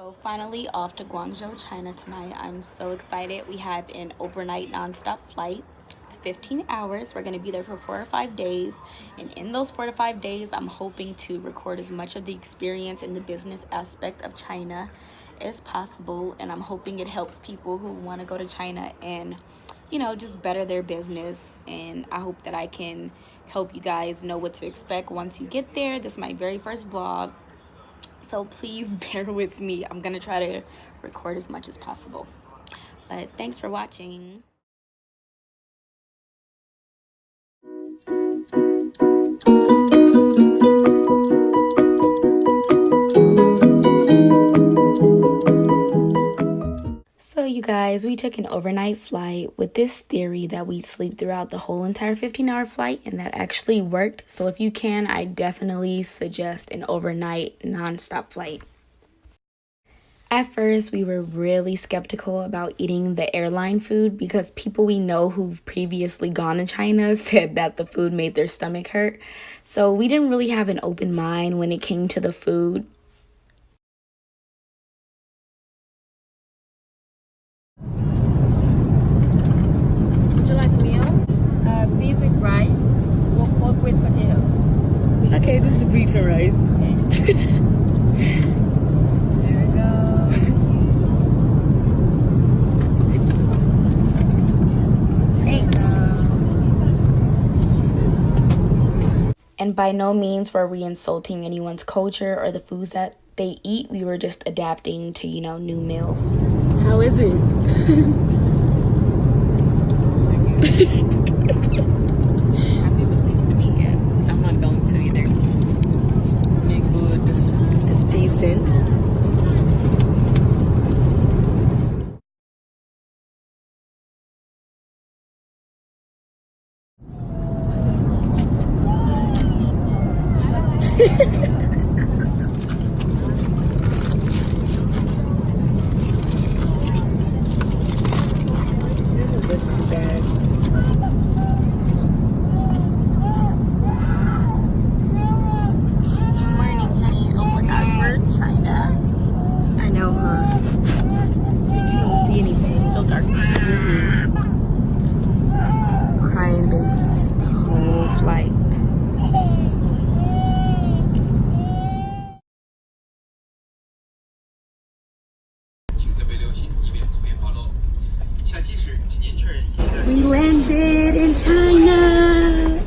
So finally off to Guangzhou, China tonight. I'm so excited. We have an overnight nonstop flight. It's 15 hours. We're going to be there for 4 or 5 days. And in those 4 to 5 days, I'm hoping to record as much of the experience in the business aspect of China as possible. And I'm hoping it helps people who want to go to China and, just better their business. And I hope that I can help you guys know what to expect once you get there. This is my very first vlog. So please bear with me. I'm gonna try to record as much as possible. But thanks for watching. So you guys, we took an overnight flight with this theory that we'd sleep throughout the whole entire 15-hour flight, and that actually worked. So if you can, I definitely suggest an overnight non-stop flight. At first, we were really skeptical about eating the airline food because people we know who've previously gone to China said that the food made their stomach hurt. So we didn't really have an open mind when it came to the food. Would you like meal? Beef with rice, pork with potatoes. Okay, this is beef and rice. Okay. There we go. Thanks. And by no means were we insulting anyone's culture or the foods that they eat. We were just adapting to, new meals. How is it? Happy with tasty weekend. I'm not going to either. Make good. It's decent. Doesn't look too bad. Morning, honey. Oh my God, we're in China. I know, huh? You can't see anything. It's still dark. Crying babies the whole flight. We landed in China.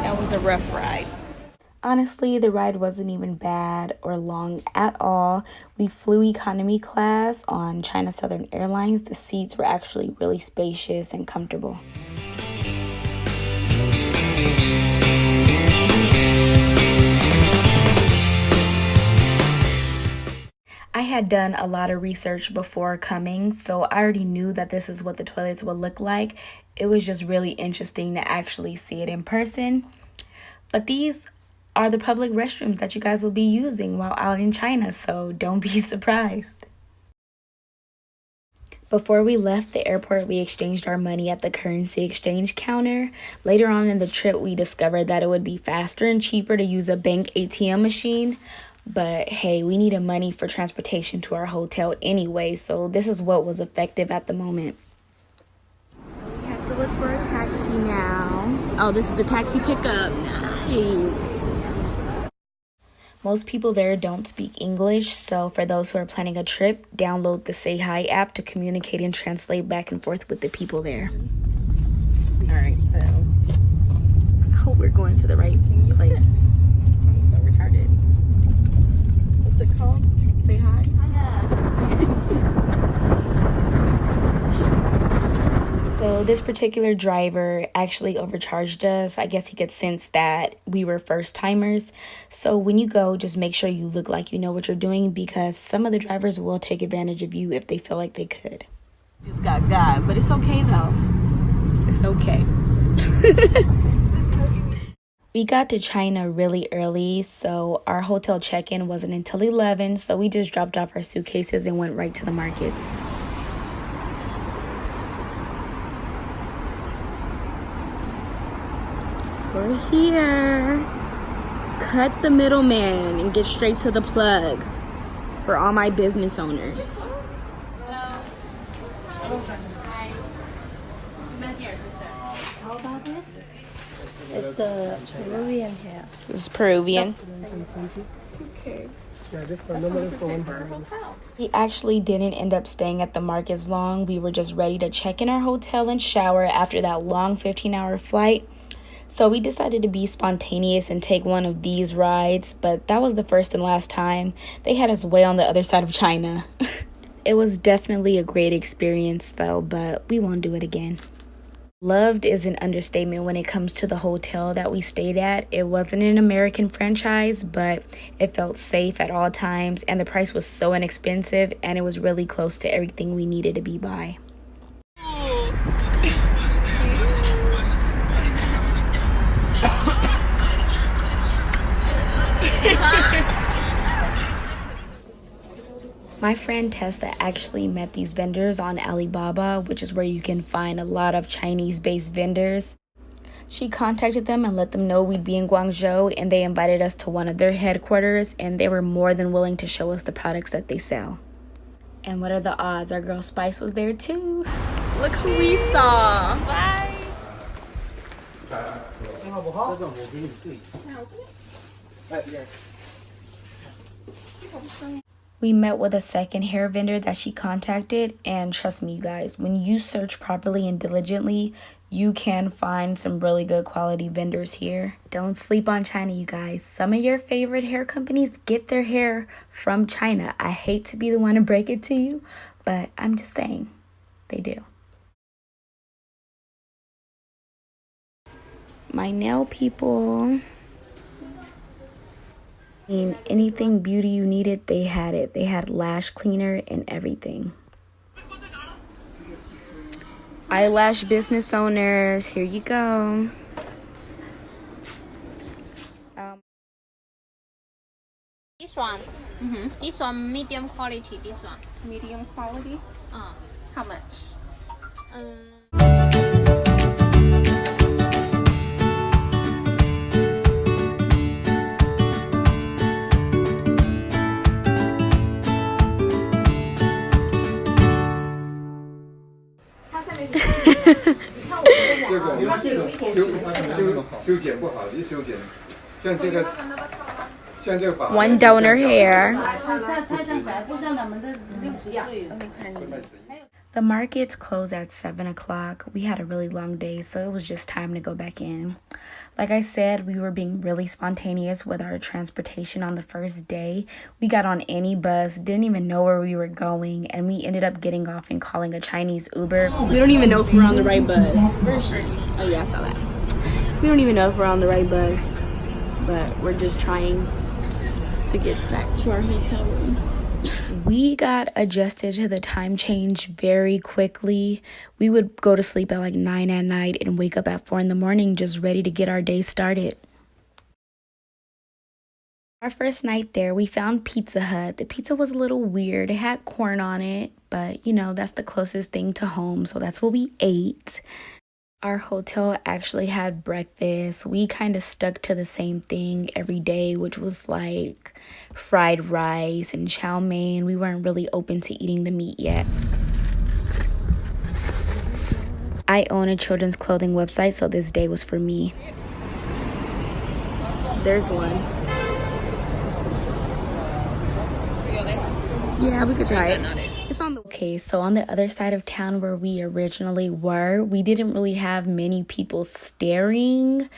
That was a rough ride. Honestly, the ride wasn't even bad or long at all. We flew economy class on China Southern Airlines. The seats were actually really spacious and comfortable. I had done a lot of research before coming, so I already knew that this is what the toilets would look like. It was just really interesting to actually see it in person. But these are the public restrooms that you guys will be using while out in China, so don't be surprised. Before we left the airport, we exchanged our money at the currency exchange counter. Later on in the trip, we discovered that it would be faster and cheaper to use a bank ATM machine. But hey, we needed money for transportation to our hotel anyway, so this is what was effective at the moment. We have to look for a taxi now. Oh, this is the taxi pickup. Nice. Most people there don't speak English, so for those who are planning a trip, download the Say Hi app to communicate and translate back and forth with the people there. All right, so I hope we're going to the right place. I'm so retarded. What's it called? Say hi? So this particular driver actually overcharged us. I guess he could sense that we were first timers. So when you go, just make sure you look like you know what you're doing, because some of the drivers will take advantage of you if they feel like they could. Just got God, but it's okay though. It's okay. We got to China really early, so our hotel check-in wasn't until 11, so we just dropped off our suitcases and went right to the markets. We're here. cut the middleman and get straight to the plug for all my business owners. How about this? It's the Peruvian hair. This is Peruvian. Okay. We actually didn't end up staying at the markets long. We were just ready to check in our hotel and shower after that long 15-hour flight. So we decided to be spontaneous and take one of these rides, but that was the first and last time. They had us way on the other side of China. It was definitely a great experience though, but we won't do it again. Loved is an understatement when it comes to the hotel that we stayed at. It wasn't an American franchise, but it felt safe at all times, and the price was so inexpensive, and it was really close to everything we needed to be by. My friend Tessa actually met these vendors on Alibaba, which is where you can find a lot of Chinese-based vendors. She contacted them and let them know we'd be in Guangzhou, and they invited us to one of their headquarters, and they were more than willing to show us the products that they sell. And what are the odds? Our girl Spice was there too. Look who we saw. Spice. We met with a second hair vendor that she contacted, and trust me, you guys, when you search properly and diligently, you can find some really good quality vendors here. Don't sleep on China, you guys. Some of your favorite hair companies get their hair from China. I hate to be the one to break it to you, but I'm just saying, they do. My nail people. I mean, anything beauty you needed, they had it. They had lash cleaner and everything. Eyelash business owners, here you go. This one. This one medium quality. This one. Medium quality? How much? One donor hair. The markets closed at 7 o'clock. We had a really long day, so it was just time to go back in. Like I said, we were being really spontaneous with our transportation on the first day. We got on any bus, didn't even know where we were going, and we ended up getting off and calling a Chinese Uber. We don't even know if we're on the right bus. Oh yeah, I saw that. We don't even know if we're on the right bus, but we're just trying to get back to our hotel room. We got adjusted to the time change very quickly. We would go to sleep at like 9 at night and wake up at 4 in the morning just ready to get our day started. Our first night there, we found Pizza Hut. The pizza was a little weird. It had corn on it, but you know, that's the closest thing to home, so that's what we ate. Our hotel actually had breakfast. We kind of stuck to the same thing every day, which was like fried rice and chow mein. We weren't really open to eating the meat yet. I own a children's clothing website, so this day was for me. There's one. Yeah, we could try it. It's on the okay, so on the other side of town where we originally were, we didn't really have many people staring.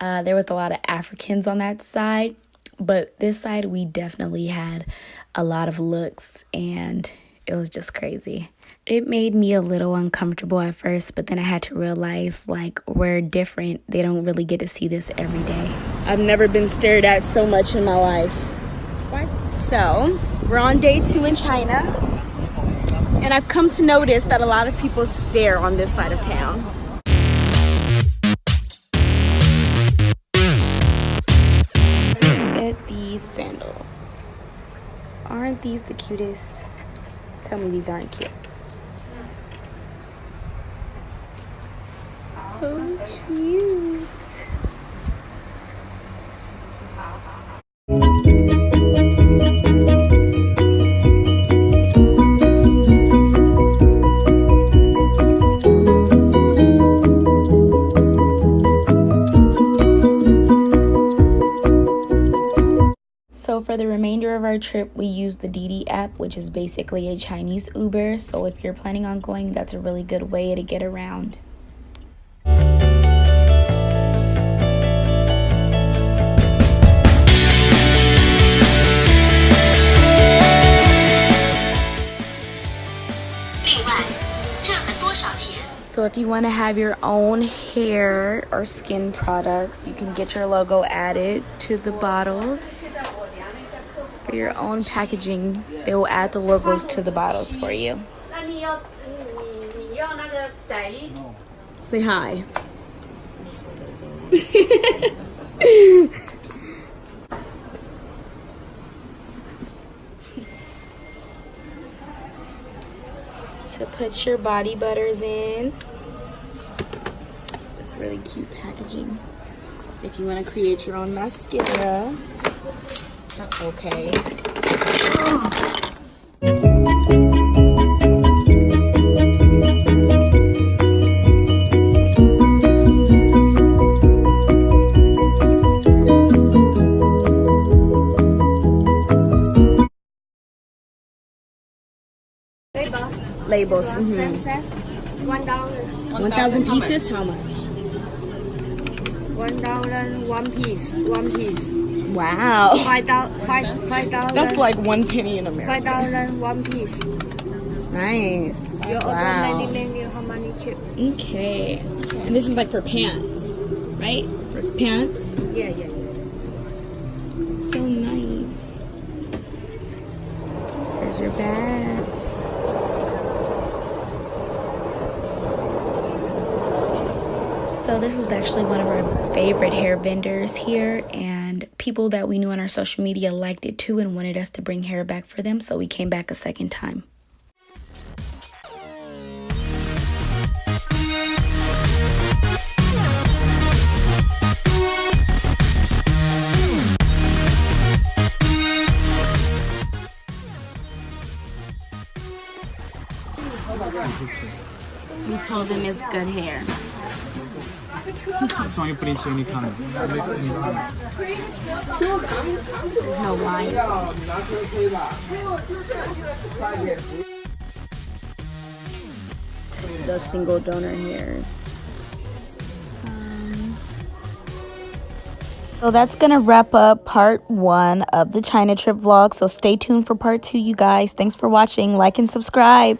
There was a lot of Africans on that side, but this side we definitely had a lot of looks, and it was just crazy. It made me a little uncomfortable at first, but then I had to realize, like, we're different. They don't really get to see this every day. I've never been stared at so much in my life. So, we're on day 2 in China, and I've come to notice that a lot of people stare on this side of town. Look at these sandals. Aren't these the cutest? Tell me these aren't cute. So cute. for the remainder of our trip, we used the Didi app, which is basically a Chinese Uber. So if you're planning on going, that's a really good way to get around. So if you want to have your own hair or skin products, you can get your logo added to the bottles. For your own packaging, they will add the logos to the bottles for you. Say hi. To put your body butters in. It's really cute packaging. If you want to create your own mascara. Okay. Labels. $1,000. 1,000 pieces? How much? $1 one piece. One piece. Wow. $5. That's like 1 penny in America. $5 one piece. Nice. You order Wow. many, how many chips? Okay. And this is like for pants, right? For pants? Yeah. So nice. There's your bag. So this was actually one of our favorite hair vendors here, and people that we knew on our social media liked it too and wanted us to bring hair back for them, so we came back a second time. We told them it's good hair. As long as you put into any kind of. There's no lines. The single donor hairs. So that's gonna wrap up part 1 of the China trip vlog. So stay tuned for part 2, you guys. Thanks for watching. Like and subscribe.